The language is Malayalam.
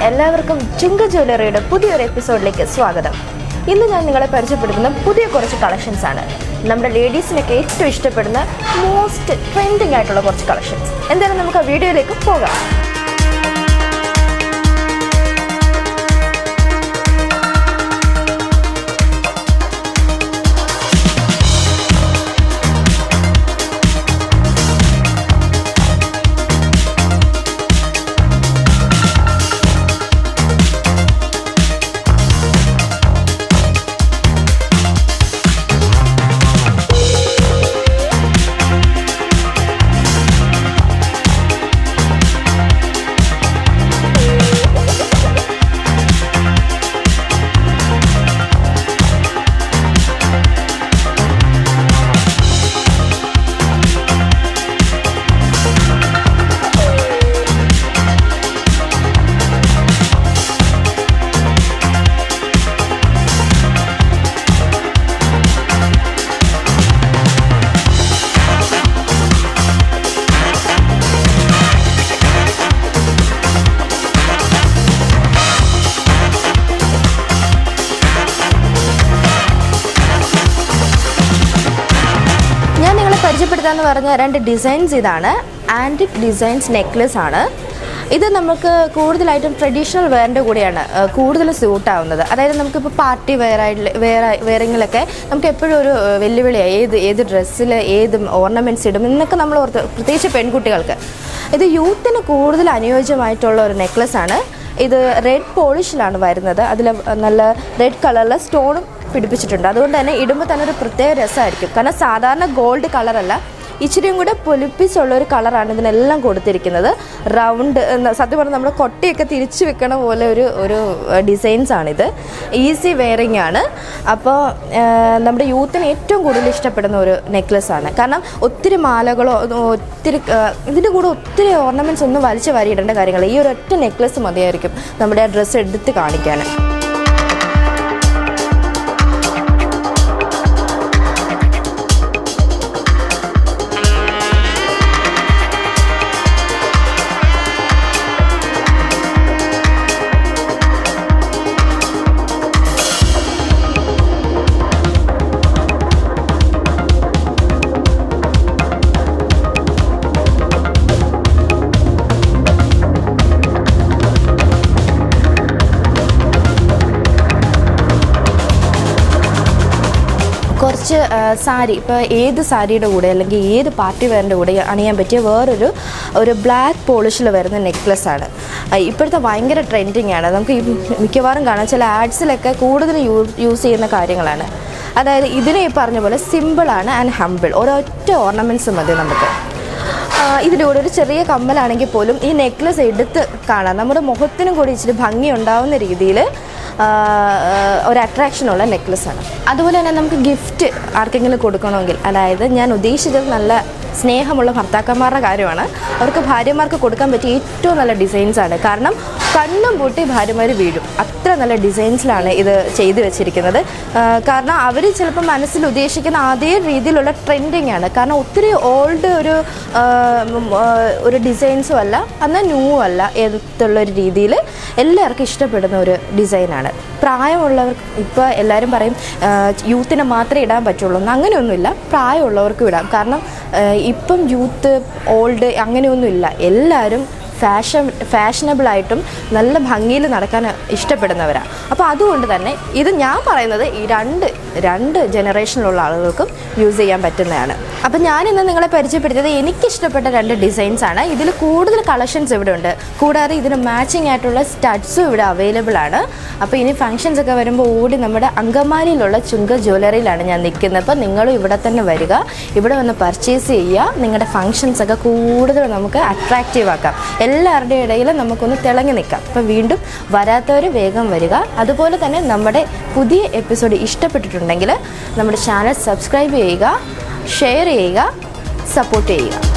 എല്ലാവർക്കും ചുങ്ക ജ്വല്ലറിയുടെ പുതിയൊരു എപ്പിസോഡിലേക്ക് സ്വാഗതം. ഇന്ന് ഞാൻ നിങ്ങളെ പരിചയപ്പെടുത്തുന്ന പുതിയ കുറച്ച് കളക്ഷൻസ് ആണ്. നമ്മുടെ ലേഡീസിനൊക്കെ ഏറ്റവും ഇഷ്ടപ്പെടുന്ന മോസ്റ്റ് ട്രെൻഡിങ് ആയിട്ടുള്ള കുറച്ച് കളക്ഷൻസ്. എന്തായാലും നമുക്ക് ആ വീഡിയോയിലേക്ക് പോകാം. പരിചയപ്പെടുത്താന്ന് പറഞ്ഞ രണ്ട് ഡിസൈൻസ് ഇതാണ്. ആൻറ്റിക് ഡിസൈൻസ് നെക്ലസ് ആണ്. ഇത് നമുക്ക് കൂടുതലായിട്ടും ട്രഡീഷണൽ വെയറിൻ്റെ കൂടെയാണ് കൂടുതൽ സ്യൂട്ടാവുന്നത്. അതായത് നമുക്കിപ്പോൾ പാർട്ടി വെയറിങ്ങിലൊക്കെ നമുക്ക് എപ്പോഴും ഒരു വെല്ലുവിളിയാണ് ഏത് ഡ്രസ്സിൽ ഏത് ഓർണമെൻറ്റ്സ് ഇടും എന്നൊക്കെ നമ്മൾ ഓർത്ത്, പ്രത്യേകിച്ച് പെൺകുട്ടികൾക്ക്. ഇത് യൂത്തിന് കൂടുതൽ അനുയോജ്യമായിട്ടുള്ള ഒരു നെക്ലസ് ആണ്. ഇത് റെഡ് പോളിഷിലാണ് വരുന്നത്. അതിൽ നല്ല റെഡ് കളറിലെ സ്റ്റോണും പിടിപ്പിച്ചിട്ടുണ്ട്. അതുകൊണ്ട് തന്നെ ഇടുമ്പോൾ തന്നെ ഒരു പ്രത്യേക രസമായിരിക്കും. കാരണം സാധാരണ ഗോൾഡ് കളറല്ല, ഇച്ചിരിയും കൂടെ പൊലിപ്പിച്ചുള്ളൊരു കളറാണ് ഇതിനെല്ലാം കൊടുത്തിരിക്കുന്നത്. റൗണ്ട്, സത്യം പറഞ്ഞാൽ നമ്മുടെ കൊട്ടയൊക്കെ തിരിച്ചു വെക്കണ പോലെ ഒരു ഡിസൈൻസാണിത്. ഈസി വെയറിങ് ആണ്. അപ്പോൾ നമ്മുടെ യൂത്തിന് ഏറ്റവും കൂടുതൽ ഇഷ്ടപ്പെടുന്ന ഒരു നെക്ലസ്സാണ്. കാരണം ഒത്തിരി മാലകളോ ഇതിൻ്റെ കൂടെ ഒത്തിരി ഓർണമെൻറ്റ്സ് ഒന്നും വലിച്ചു വാരിയിടേണ്ട കാര്യങ്ങൾ. ഈ ഒരു ഒറ്റ നെക്ലസ് മതിയായിരിക്കും നമ്മുടെ ആ ഡ്രസ്സ് എടുത്ത് കാണിക്കാൻ. കുറച്ച് സാരി, ഇപ്പോൾ ഏത് സാരിയുടെ കൂടെ അല്ലെങ്കിൽ ഏത് പാർട്ടി വെയറിൻ്റെ കൂടെ അണിയാൻ പറ്റിയ ഒരു ബ്ലാക്ക് പോളിഷിൽ വരുന്ന നെക്ലസ്സാണ്. ഇപ്പോഴത്തെ ഭയങ്കര ട്രെൻഡിങ് ആണ്. നമുക്ക് മിക്കവാറും കാണാം, ചില ആഡ്സിലൊക്കെ കൂടുതൽ യൂസ് ചെയ്യുന്ന കാര്യങ്ങളാണ്. അതായത് ഇതിനെ ഈ പറഞ്ഞ പോലെ സിമ്പിളാണ് ആൻഡ് ഹംബിൾ. ഒരൊറ്റ ഓർണമെൻറ്റ്സ് മതി നമുക്ക്. ഇതിൻ്റെ കൂടെ ഒരു ചെറിയ കമ്മലാണെങ്കിൽ പോലും ഈ നെക്ലസ് എടുത്ത് കാണാം. നമ്മുടെ മുഖത്തിനും കൂടി ഇച്ചിരി ഭംഗി ഉണ്ടാവുന്ന രീതിയിൽ ഒരു അട്രാക്ഷനുള്ള നെക്ലസ്സാണ്. അതുപോലെ തന്നെ നമുക്ക് ഗിഫ്റ്റ് ആർക്കെങ്കിലും കൊടുക്കണമെങ്കിൽ, അതായത് ഞാൻ ഉദ്ദേശിച്ചത് നല്ല സ്നേഹമുള്ള ഭർത്താക്കന്മാരുടെ കാര്യമാണ്. അവർക്ക് ഭാര്യമാർക്ക് കൊടുക്കാൻ പറ്റിയ ഏറ്റവും നല്ല ഡിസൈൻസാണ്. കാരണം കണ്ണും പൂട്ടി ഭാര്യമാർ വീഴും, അത്ര നല്ല ഡിസൈൻസിലാണ് ഇത് ചെയ്തു വെച്ചിരിക്കുന്നത്. കാരണം അവർ ചിലപ്പോൾ മനസ്സിൽ ഉദ്ദേശിക്കുന്ന അതേ രീതിയിലുള്ള ട്രെൻഡിങ് ആണ്. കാരണം ഒത്തിരി ഓൾഡ് ഒരു ഡിസൈൻസും അല്ല, എന്നാൽ ന്യൂവും അല്ല എന്നുള്ള രീതിയിൽ എല്ലാവർക്കും ഇഷ്ടപ്പെടുന്ന ഒരു ഡിസൈനാണ്. പ്രായമുള്ളവർക്ക്, ഇപ്പോൾ എല്ലാവരും പറയും യൂത്തിന് മാത്രമേ ഇടാൻ പറ്റുള്ളൂ എന്ന്. അങ്ങനെയൊന്നുമില്ല, പ്രായമുള്ളവർക്കും ഇടാം. കാരണം ഇപ്പം യൂത്ത് ഓൾഡ് അങ്ങനെയൊന്നുമില്ല. എല്ലാവരും ഫാഷനബിളായിട്ടും നല്ല ഭംഗിയിൽ നടക്കാൻ ഇഷ്ടപ്പെടുന്നവരാണ്. അപ്പോൾ അതുകൊണ്ട് തന്നെ ഇത് ഞാൻ പറയുന്നത് ഈ രണ്ട് ജനറേഷനിലുള്ള ആളുകൾക്കും യൂസ് ചെയ്യാൻ പറ്റുന്നതാണ്. അപ്പോൾ ഞാനിന്ന് നിങ്ങളെ പരിചയപ്പെടുത്തിയത് എനിക്കിഷ്ടപ്പെട്ട രണ്ട് ഡിസൈൻസാണ്. ഇതിൽ കൂടുതൽ കളക്ഷൻസ് ഇവിടെ ഉണ്ട്. കൂടാതെ ഇതിന് മാച്ചിങ് ആയിട്ടുള്ള സ്റ്റഡ്സും ഇവിടെ അവൈലബിൾ ആണ്. അപ്പോൾ ഇനി ഫംഗ്ഷൻസ് ഒക്കെ വരുമ്പോൾ ഓടി നമ്മുടെ അങ്കമാലിയിലുള്ള ചുങ്ക ജ്വല്ലറിയിലാണ് ഞാൻ നിൽക്കുന്നത്. അപ്പോൾ നിങ്ങളും ഇവിടെ തന്നെ വരിക, ഇവിടെ വന്ന് പർച്ചേസ് ചെയ്യുക. നിങ്ങളുടെ ഫംഗ്ഷൻസൊക്കെ കൂടുതൽ നമുക്ക് അട്രാക്റ്റീവ് ആക്കാം. എല്ലാവരുടെയും ഇടയിൽ നമുക്കൊന്ന് തിളങ്ങി നിൽക്കാം. അപ്പോൾ വീണ്ടും വരാത്തവർ വേഗം വരിക. അതുപോലെ തന്നെ നമ്മുടെ പുതിയ എപ്പിസോഡ് ഇഷ്ടപ്പെട്ടിട്ടുണ്ടെങ്കിൽ നമ്മുടെ ചാനൽ സബ്സ്ക്രൈബ് ചെയ്യുക, ഷെയർ ചെയ്യുക, സപ്പോർട്ട് ചെയ്യുക.